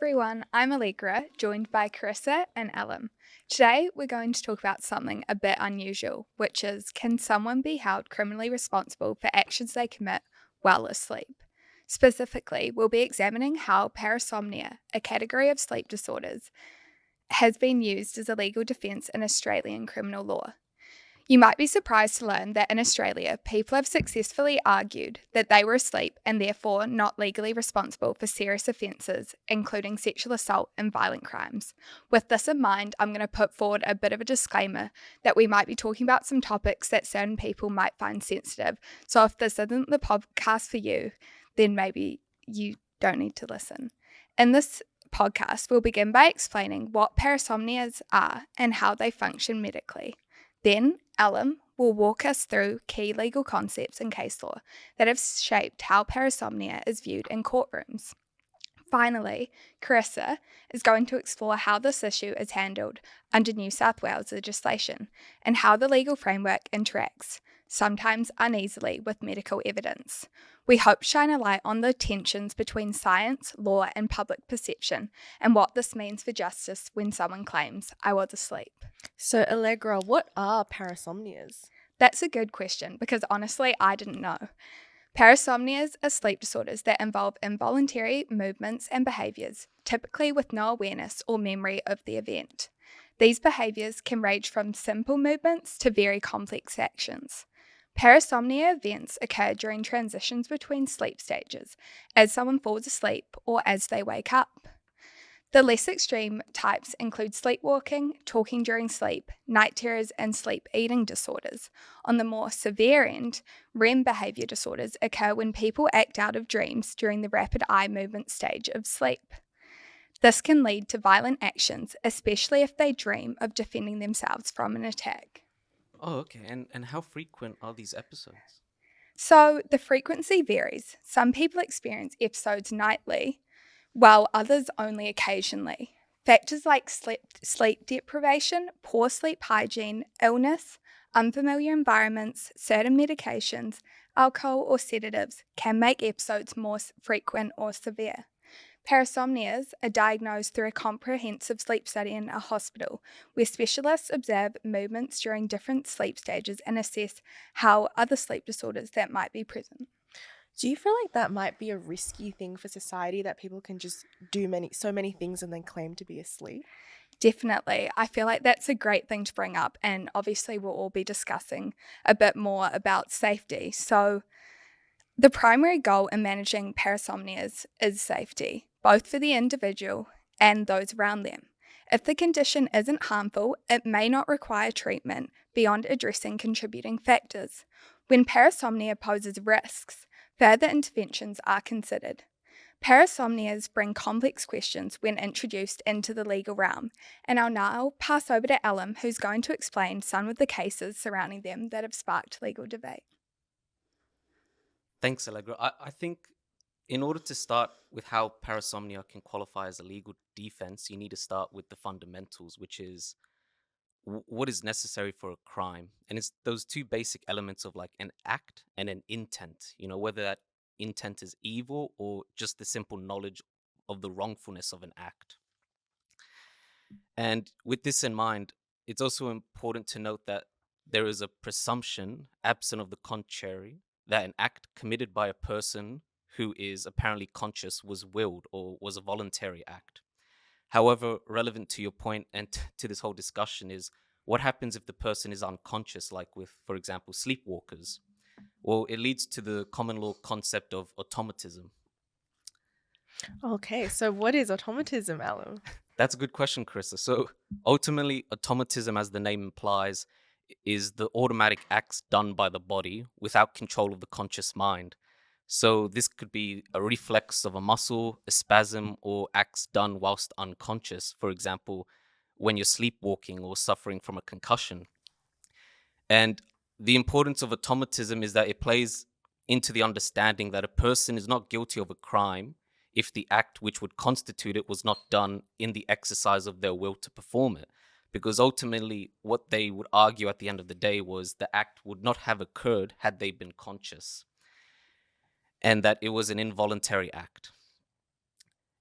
everyone, I'm Allegra, joined by Carissa and Alem. Today we're going to talk about something a bit unusual, which is, can someone be held criminally responsible for actions they commit while asleep? Specifically, we'll be examining how parasomnia, a category of sleep disorders, has been used as a legal defence in Australian criminal law. You might be surprised to learn that in Australia, people have successfully argued that they were asleep and therefore not legally responsible for serious offences, including sexual assault and violent crimes. With this in mind, I'm going to put forward a bit of a disclaimer that we might be talking about some topics that certain people might find sensitive. So if this isn't the podcast for you, then maybe you don't need to listen. In this podcast, we'll begin by explaining what parasomnias are and how they function medically. Then, Alem will walk us through key legal concepts and case law that have shaped how parasomnia is viewed in courtrooms. Finally, Carissa is going to explore how this issue is handled under New South Wales legislation and how the legal framework interacts, sometimes uneasily, with medical evidence. We hope to shine a light on the tensions between science, law, and public perception, and what this means for justice when someone claims, "I was asleep." So, Allegra, what are parasomnias? That's a good question because honestly, I didn't know. Parasomnias are sleep disorders that involve involuntary movements and behaviours, typically with no awareness or memory of the event. These behaviours can range from simple movements to very complex actions. Parasomnia events occur during transitions between sleep stages, as someone falls asleep or as they wake up. The less extreme types include sleepwalking, talking during sleep, night terrors, and sleep eating disorders. On the more severe end, REM behaviour disorders occur when people act out of dreams during the rapid eye movement stage of sleep. This can lead to violent actions, especially if they dream of defending themselves from an attack. Oh, okay. And how frequent are these episodes? So the frequency varies. Some people experience episodes nightly, while others only occasionally. Factors like sleep deprivation, poor sleep hygiene, illness, unfamiliar environments, certain medications, alcohol, or sedatives can make episodes more frequent or severe. Parasomnias are diagnosed through a comprehensive sleep study in a hospital, where specialists observe movements during different sleep stages and assess how other sleep disorders that might be present. Do you feel like that might be a risky thing for society, that people can just do so many things and then claim to be asleep? Definitely. I feel like that's a great thing to bring up, and obviously we'll all be discussing a bit more about safety. So the primary goal in managing parasomnias is safety, both for the individual and those around them. If the condition isn't harmful, it may not require treatment beyond addressing contributing factors. When parasomnia poses risks, further interventions are considered. Parasomnias bring complex questions when introduced into the legal realm, and I'll now pass over to Alem, who's going to explain some of the cases surrounding them that have sparked legal debate. Thanks, Allegra. I think in order to start with how parasomnia can qualify as a legal defense, you need to start with the fundamentals, which is what is necessary for a crime. And it's those two basic elements of like an act and an intent, whether that intent is evil or just the simple knowledge of the wrongfulness of an act. And with this in mind, it's also important to note that there is a presumption, absent of the contrary, that an act committed by a person who is apparently conscious was willed or was a voluntary act. However, relevant to your point and to this whole discussion is what happens if the person is unconscious, like with, for example, sleepwalkers? Well, it leads to the common law concept of automatism. Okay, so what is automatism, Alem? That's a good question, Carissa. So ultimately, automatism, as the name implies, is the automatic acts done by the body without control of the conscious mind. So this could be a reflex of a muscle, a spasm, or acts done whilst unconscious, for example, when you're sleepwalking or suffering from a concussion. And the importance of automatism is that it plays into the understanding that a person is not guilty of a crime if the act which would constitute it was not done in the exercise of their will to perform it. Because ultimately, what they would argue at the end of the day was the act would not have occurred had they been conscious, and that it was an involuntary act.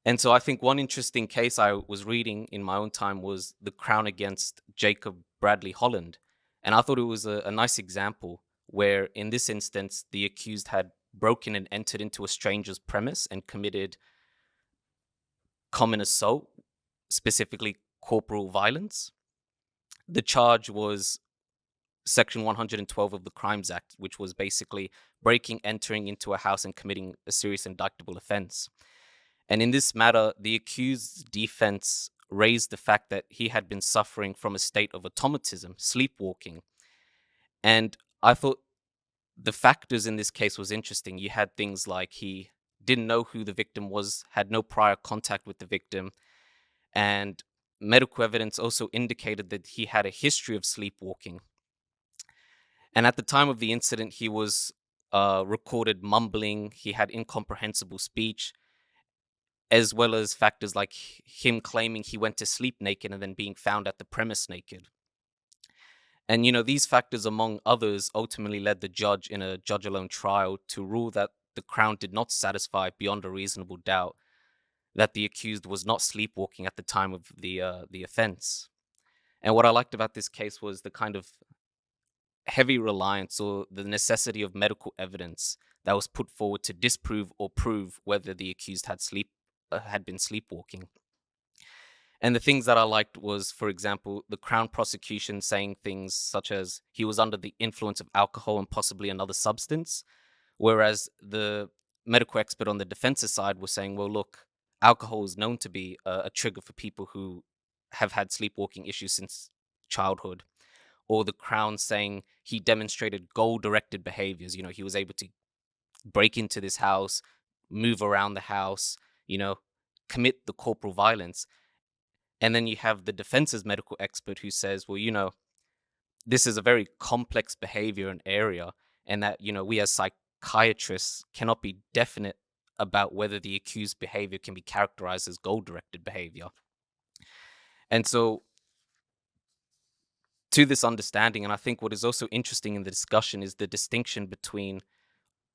And so I think one interesting case I was reading in my own time was the Crown against Jacob Bradley Holland. And I thought it was a nice example where, in this instance, the accused had broken and entered into a stranger's premise and committed common assault, specifically corporal violence. The charge was Section 112 of the Crimes Act, which was basically breaking, entering into a house and committing a serious indictable offense. And in this matter, the accused's defense raised the fact that he had been suffering from a state of automatism, sleepwalking. And I thought the factors in this case was interesting. You had things like he didn't know who the victim was, had no prior contact with the victim, and medical evidence also indicated that he had a history of sleepwalking. And at the time of the incident, he was recorded mumbling, he had incomprehensible speech, as well as factors like him claiming he went to sleep naked and then being found at the premise naked. And, these factors, among others, ultimately led the judge in a judge alone trial to rule that the Crown did not satisfy beyond a reasonable doubt that the accused was not sleepwalking at the time of the offense. And what I liked about this case was the kind of heavy reliance or the necessity of medical evidence that was put forward to disprove or prove whether the accused had been sleepwalking. And the things that I liked was, for example, the Crown prosecution saying things such as he was under the influence of alcohol and possibly another substance, whereas the medical expert on the defense's side was saying, well, look, alcohol is known to be a trigger for people who have had sleepwalking issues since childhood. Or the Crown saying he demonstrated goal-directed behaviors. He was able to break into this house, move around the house, commit the corporal violence. And then you have the defense's medical expert who says, well, this is a very complex behavior and area, and that, we as psychiatrists cannot be definite about whether the accused behavior can be characterized as goal-directed behavior. And so, to this understanding, and I think what is also interesting in the discussion is the distinction between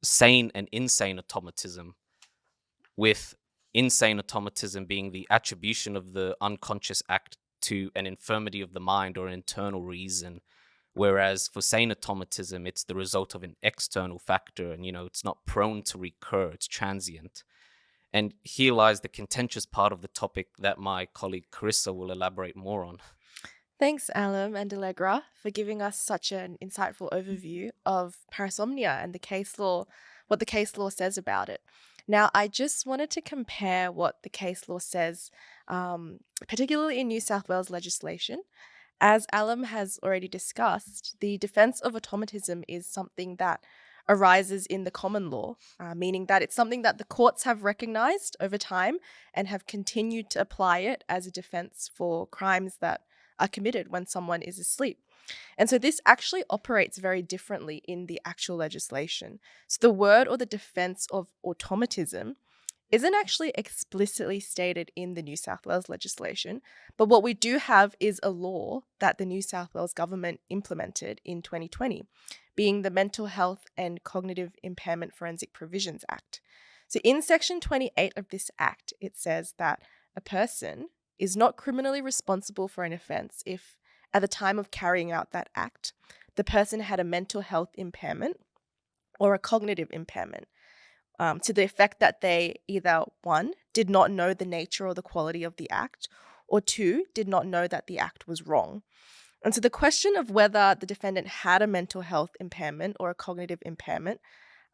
sane and insane automatism, with insane automatism being the attribution of the unconscious act to an infirmity of the mind or an internal reason, whereas for sane automatism, it's the result of an external factor, and it's not prone to recur, it's transient. And here lies the contentious part of the topic that my colleague Carissa will elaborate more on. Thanks, Alem and Allegra, for giving us such an insightful overview of parasomnia and the case law, what the case law says about it. Now, I just wanted to compare what the case law says, particularly in New South Wales legislation. As Alem has already discussed, the defense of automatism is something that arises in the common law, meaning that it's something that the courts have recognized over time and have continued to apply it as a defense for crimes that are committed when someone is asleep. And so this actually operates very differently in the actual legislation. So the word or the defense of automatism isn't actually explicitly stated in the New South Wales legislation, but what we do have is a law that the New South Wales government implemented in 2020, being the Mental Health and Cognitive Impairment Forensic Provisions Act. So in Section 28 of this Act, it says that a person is not criminally responsible for an offence if, at the time of carrying out that act, the person had a mental health impairment or a cognitive impairment, to the effect that they either, one, did not know the nature or the quality of the act, or two, did not know that the act was wrong. And so the question of whether the defendant had a mental health impairment or a cognitive impairment,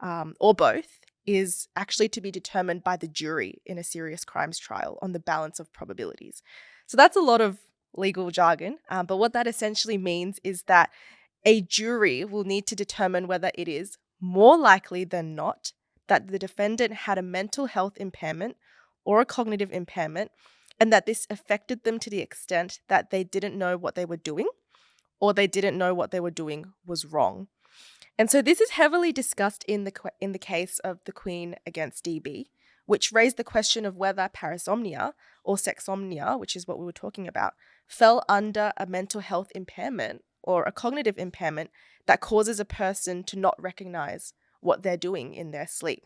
or both, is actually to be determined by the jury in a serious crimes trial on the balance of probabilities. So that's a lot of legal jargon, but what that essentially means is that a jury will need to determine whether it is more likely than not that the defendant had a mental health impairment or a cognitive impairment, and that this affected them to the extent that they didn't know what they were doing, or they didn't know what they were doing was wrong. And so this is heavily discussed in the case of the Queen against DB, which raised the question of whether parasomnia or sexsomnia, which is what we were talking about, fell under a mental health impairment or a cognitive impairment that causes a person to not recognize what they're doing in their sleep.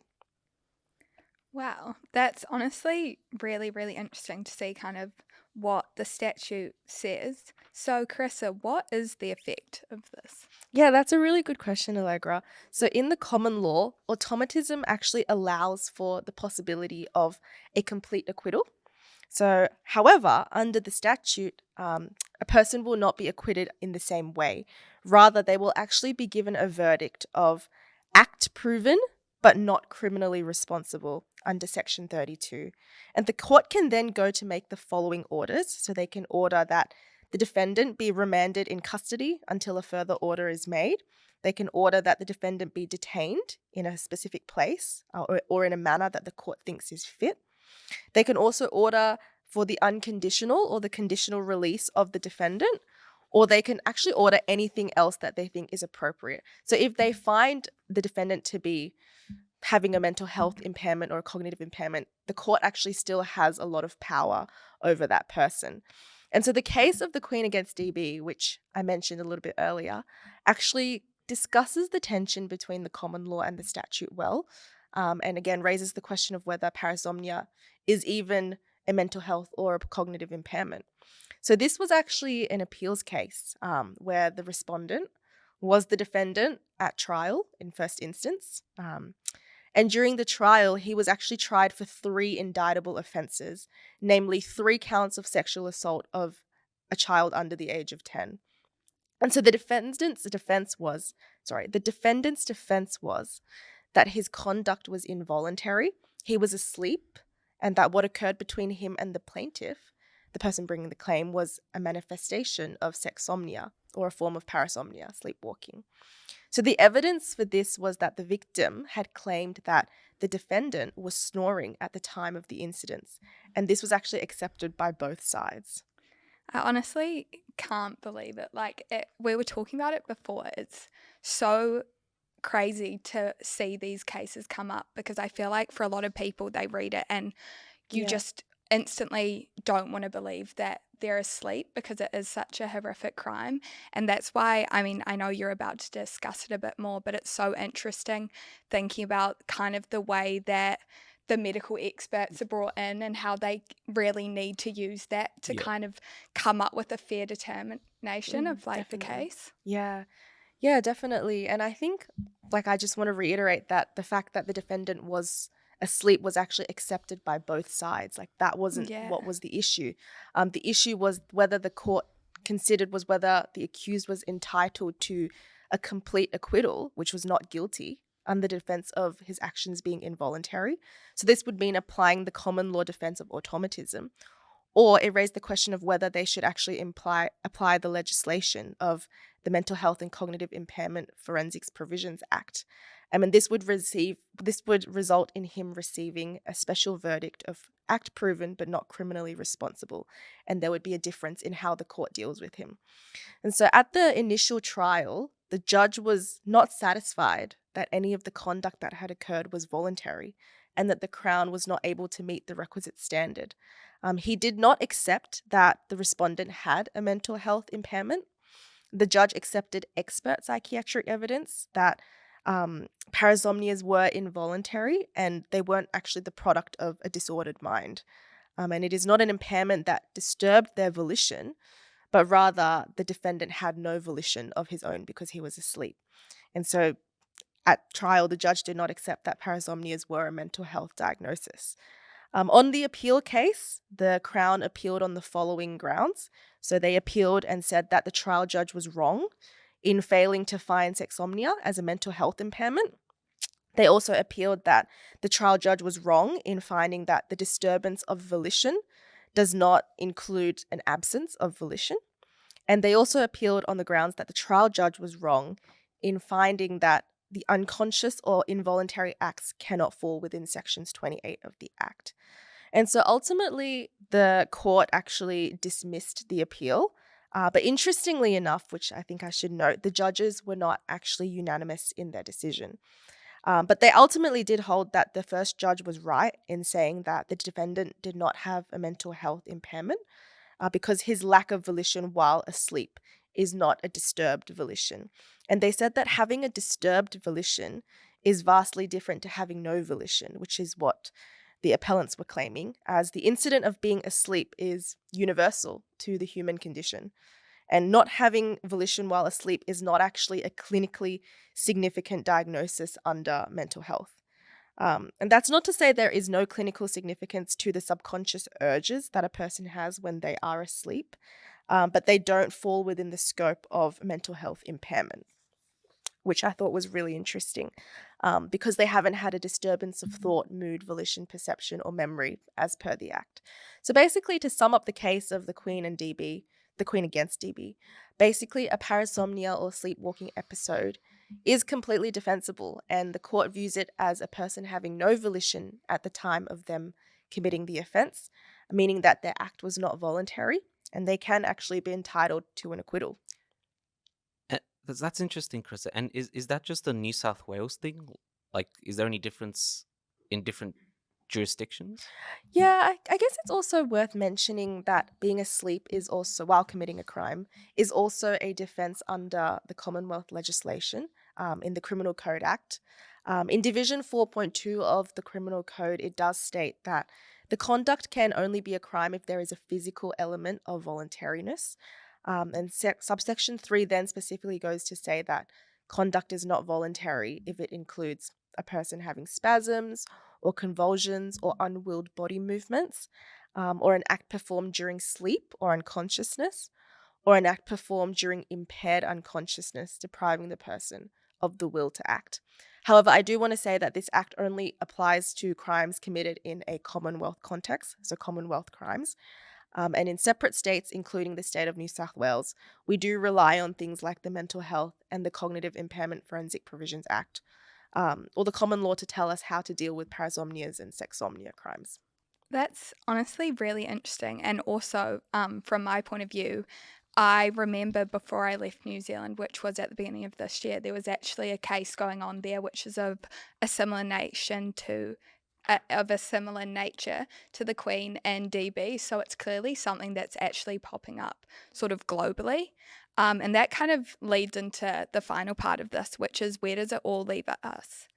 Wow, that's honestly really, really interesting to see kind of what the statute says. So, Carissa, what is the effect of this? Yeah, that's a really good question, Allegra. So, in the common law, automatism actually allows for the possibility of a complete acquittal. So, however, under the statute, a person will not be acquitted in the same way. Rather, they will actually be given a verdict of act proven but not criminally responsible under Section 32. And the court can then go to make the following orders. So, they can order that the defendant be remanded in custody until a further order is made. They can order that the defendant be detained in a specific place or in a manner that the court thinks is fit. They can also order for the unconditional or the conditional release of the defendant, or they can actually order anything else that they think is appropriate. So if they find the defendant to be having a mental health impairment or a cognitive impairment, the court actually still has a lot of power over that person. And so the case of the Queen against DB, which I mentioned a little bit earlier, actually discusses the tension between the common law and the statute well, and again raises the question of whether parasomnia is even a mental health or a cognitive impairment. So this was actually an appeals case where the respondent was the defendant at trial in first instance. And during the trial, he was actually tried for 3 indictable offences, namely 3 counts of sexual assault of a child under the age of 10. And so the defendant's defense was that his conduct was involuntary, he was asleep, and that what occurred between him and the plaintiff, the person bringing the claim, was a manifestation of sexsomnia or a form of parasomnia, sleepwalking. So the evidence for this was that the victim had claimed that the defendant was snoring at the time of the incidents, and this was actually accepted by both sides. I honestly can't believe it. We were talking about it before. It's so crazy to see these cases come up because I feel like for a lot of people, they read it and you Yeah. just instantly don't want to believe that they're asleep because it is such a horrific crime. And that's why, I mean, I know you're about to discuss it a bit more, but it's so interesting thinking about kind of the way that the medical experts are brought in and how they really need to use that to Yeah. kind of come up with a fair determination of the Definitely. case. Yeah. Yeah, definitely. And I think, I just want to reiterate that the fact that the defendant was asleep was actually accepted by both sides. That wasn't Yeah. what was the issue. The issue was whether the court considered was whether the accused was entitled to a complete acquittal, which was not guilty, under defense of his actions being involuntary. So this would mean applying the common law defense of automatism, or it raised the question of whether they should actually apply the legislation of the Mental Health and Cognitive Impairment Forensics Provisions Act. I mean, this would result in him receiving a special verdict of act proven but not criminally responsible, and there would be a difference in how the court deals with him. And so at the initial trial, the judge was not satisfied that any of the conduct that had occurred was voluntary and that the Crown was not able to meet the requisite standard. He did not accept that the respondent had a mental health impairment. The judge accepted expert psychiatric evidence that parasomnias were involuntary and they weren't actually the product of a disordered mind. And it is not an impairment that disturbed their volition, but rather the defendant had no volition of his own because he was asleep. And so at trial, the judge did not accept that parasomnias were a mental health diagnosis. On the appeal case, the Crown appealed on the following grounds. So they appealed and said that the trial judge was wrong in failing to find sexsomnia as a mental health impairment. They also appealed that the trial judge was wrong in finding that the disturbance of volition does not include an absence of volition. And they also appealed on the grounds that the trial judge was wrong in finding that the unconscious or involuntary acts cannot fall within sections 28 of the Act. And so ultimately, the court actually dismissed the appeal. But interestingly enough, which I think I should note, the judges were not actually unanimous in their decision. But they ultimately did hold that the first judge was right in saying that the defendant did not have a mental health impairment because his lack of volition while asleep is not a disturbed volition. And they said that having a disturbed volition is vastly different to having no volition, which is what the appellants were claiming, as the incident of being asleep is universal to the human condition. And not having volition while asleep is not actually a clinically significant diagnosis under mental health. And that's not to say there is no clinical significance to the subconscious urges that a person has when they are asleep, but they don't fall within the scope of mental health impairment, which I thought was really interesting, because they haven't had a disturbance of thought, mood, volition, perception, or memory as per the Act. So basically, to sum up the case of the Queen and DB, the Queen against DB, basically a parasomnia or sleepwalking episode is completely defensible, and the court views it as a person having no volition at the time of them committing the offence, meaning that their act was not voluntary, and they can actually be entitled to an acquittal. That's interesting, Chris. And is that just a New South Wales thing? Like, is there any difference in different jurisdictions? Yeah, I guess it's also worth mentioning that being asleep is also, while committing a crime, is also a defence under the Commonwealth legislation in the Criminal Code Act. In Division 4.2 of the Criminal Code, it does state that the conduct can only be a crime if there is a physical element of voluntariness. And subsection 3 then specifically goes to say that conduct is not voluntary if it includes a person having spasms or convulsions or unwilled body movements, or an act performed during sleep or unconsciousness, or an act performed during impaired unconsciousness, depriving the person of the will to act. However, I do want to say that this act only applies to crimes committed in a Commonwealth context, so Commonwealth crimes. And in separate states, including the state of New South Wales, we do rely on things like the Mental Health and the Cognitive Impairment Forensic Provisions Act, or the common law to tell us how to deal with parasomnias and sexsomnia crimes. That's honestly really interesting. And also, from my point of view, I remember before I left New Zealand, which was at the beginning of this year, there was actually a case going on there, which is of a similar nation to. Of a similar nature to the Queen and DB, so it's clearly something that's actually popping up sort of globally. And that kind of leads into the final part of this, which is where does it all leave us?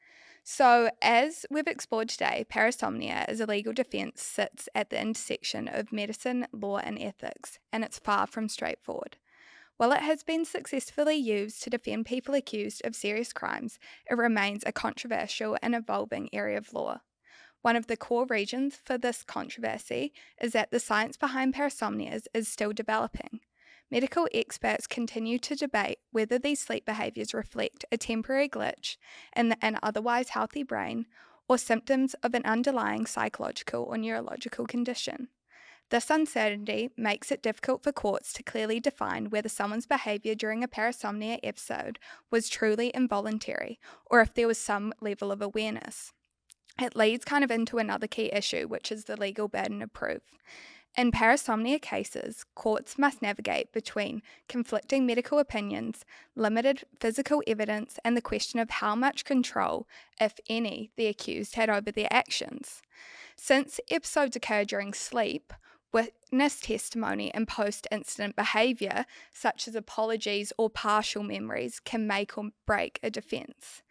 So, as we've explored today, parasomnia as a legal defence sits at the intersection of medicine, law, and ethics, and it's far from straightforward. While it has been successfully used to defend people accused of serious crimes, it remains a controversial and evolving area of law. One of the core reasons for this controversy is that the science behind parasomnias is still developing. Medical experts continue to debate whether these sleep behaviours reflect a temporary glitch in an otherwise healthy brain or symptoms of an underlying psychological or neurological condition. This uncertainty makes it difficult for courts to clearly define whether someone's behaviour during a parasomnia episode was truly involuntary or if there was some level of awareness. It leads kind of into another key issue, which is the legal burden of proof. In parasomnia cases, courts must navigate between conflicting medical opinions, limited physical evidence, and the question of how much control, if any, the accused had over their actions. Since episodes occur during sleep, witness testimony and post-incident behaviour, such as apologies or partial memories, can make or break a defence.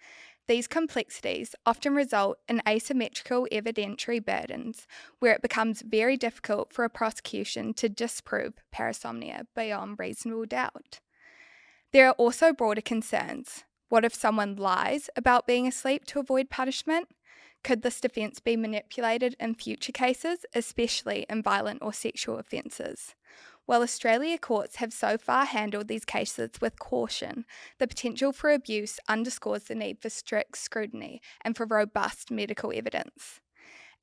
These complexities often result in asymmetrical evidentiary burdens, where it becomes very difficult for a prosecution to disprove parasomnia beyond reasonable doubt. There are also broader concerns. What if someone lies about being asleep to avoid punishment? Could this defence be manipulated in future cases, especially in violent or sexual offences? While Australia courts have so far handled these cases with caution, the potential for abuse underscores the need for strict scrutiny and for robust medical evidence.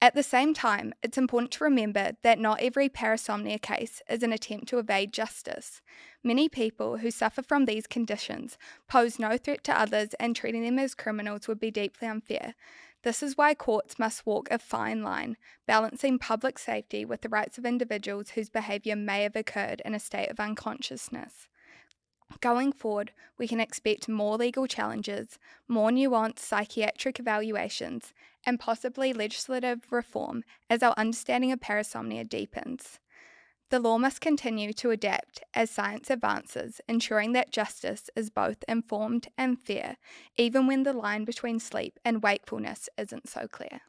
At the same time, it's important to remember that not every parasomnia case is an attempt to evade justice. Many people who suffer from these conditions pose no threat to others, and treating them as criminals would be deeply unfair. This is why courts must walk a fine line, balancing public safety with the rights of individuals whose behaviour may have occurred in a state of unconsciousness. Going forward, we can expect more legal challenges, more nuanced psychiatric evaluations, and possibly legislative reform as our understanding of parasomnia deepens. The law must continue to adapt as science advances, ensuring that justice is both informed and fair, even when the line between sleep and wakefulness isn't so clear.